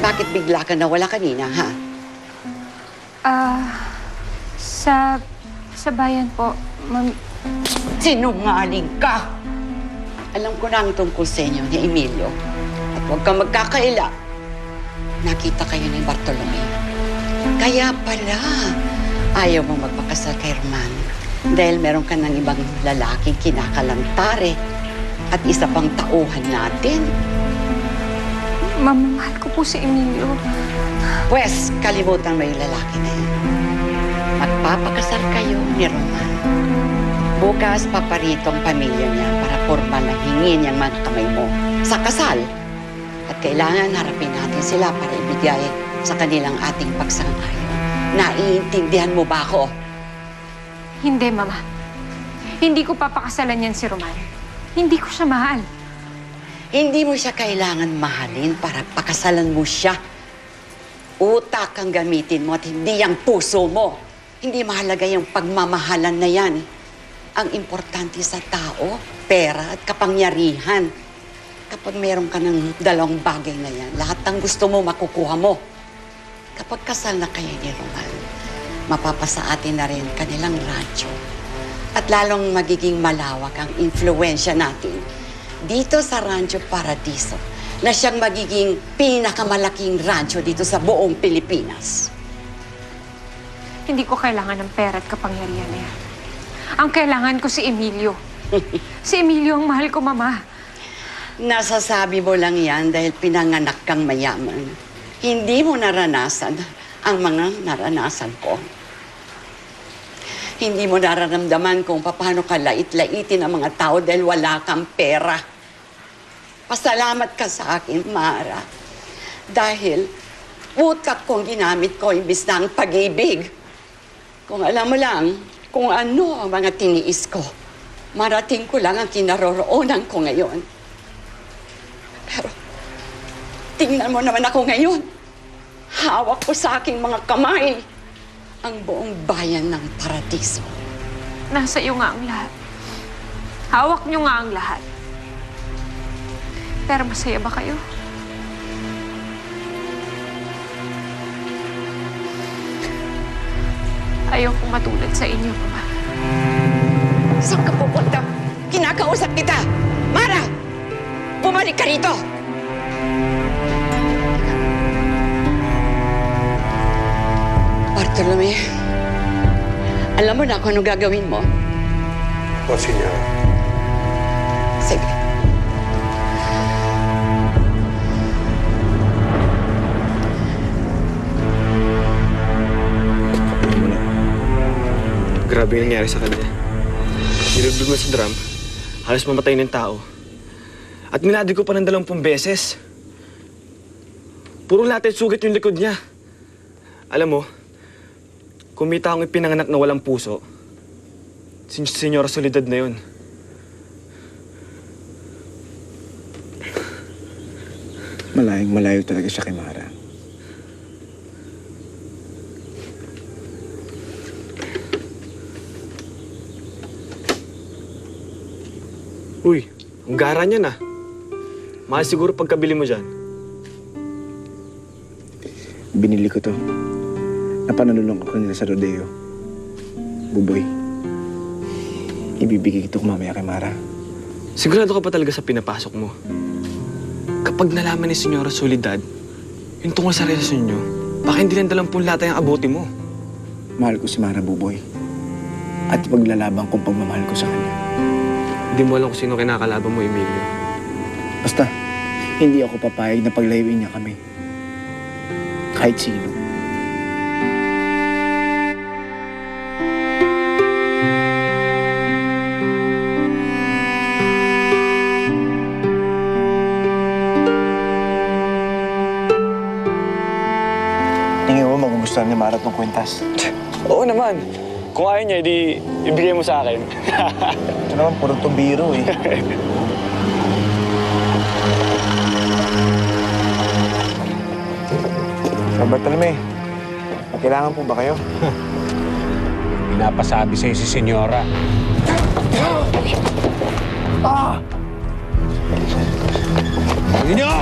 Bakit bigla ka nawala kanina, ha? Sa bayan po, ma'am. Sinungaling ka! Alam ko na ang tungkol sa inyo ni Emilio. At huwag kang magkakaila. Nakita kayo ni Bartolome. Kaya pala, ayaw mo magpakasal kay Roman. Dahil meron ka ng ibang lalaking kinakalantare. At isa pang tauhan natin. Ma'am, mahal ko po si Emilio. Pwes, kalimutan mo yung lalaki na yan. Magpapakasal kayo ni Roman. Bukas, paparito ang pamilya niya para formal na hingin yung mga kamay mo sa kasal. At kailangan harapin natin sila para ibigay sa kanilang ating pagsang-ayon. Naiintindihan mo ba ako? Hindi, Mama. Hindi ko papakasalan yan si Roman. Hindi ko siya mahal. Hindi mo siya kailangan mahalin para pakasalan mo siya. Utak ang gamitin mo at hindi ang puso mo. Hindi mahalaga yung pagmamahalan na yan. Ang importante sa tao, pera at kapangyarihan. Kapag meron ka ng dalawang bagay na yan, lahat ng gusto mo makukuha mo. Kapag kasal na kayo ni Roman, mapapasa atin na rin kanilang radyo. At lalong magiging malawak ang influensya natin dito sa Rancho Paradiso na siyang magiging pinakamalaking rancho dito sa buong Pilipinas. Hindi ko kailangan ng pera at kapangyarihan na yan. Ang kailangan ko si Emilio. Si Emilio ang mahal ko, Mama. Nasasabi mo lang yan dahil pinanganak kang mayaman. Hindi mo naranasan ang mga naranasan ko. Hindi mo nararamdaman kung paano ka lait-laitin ang mga tao dahil wala kang pera. Pasalamat ka sa akin, Mara. Dahil utak kong ginamit ko imbis na ang pag-ibig. Kung alam mo lang kung ano ang mga tiniis ko, marating ko lang ang kinaroroonan ko ngayon. Pero tingnan mo naman ako ngayon. Hawak ko sa aking mga kamay ang buong bayan ng Paradiso. Nasa iyo nga ang lahat. Hawak niyo nga ang lahat. Pero masaya ba kayo? Ayokong matulad sa inyo, Mama. Saan ka pupunta? Kinakausap kita! Mara! Bumalik ka rito! Bartolome, alam mo na kung ano gagawin mo? O, Senyora. Sige. Grabe yung nangyari sa kanya. Nilugdog na sa drum, halos mamatay ng tao. At minadi ko pa ng 20 beses. Puro lahat sugat yung likod niya. Alam mo, kumita akong ipinanganak na walang puso. Senyora Soledad na yun. Malayong malayo talaga siya kay Mara. Uy, ang gara niya na. Mahal siguro pagkabili mo dyan. Binili ko to. Napanalulong ko kanila sa rodeo. Buboy. Ibibigay ito ko mamaya kay Mara. Sigurado ka pa talaga sa pinapasok mo. Kapag nalaman ni Senyora Soledad, yung tungkol sa relasyon nyo, baka hindi lang 20 lata yung abuti mo. Mahal ko si Mara, Buboy. At paglalaban kong pagmamahal ko sa kanya. Hindi mo alam kung sino kinakalaban mo, Emilio. Basta, hindi ako papayag na paglayuin niya kami. Kahit sino. Tingin mo magugustuhan ni Mara itong kwentas. Oo naman. Kung ayaw niya, edi ibigay mo sa akin. Ito naman, puro itong biro eh. Sir Bartolome, may kailangan po ba kayo? Pinapasabi sa'yo si Senyora. Ah! Inyo!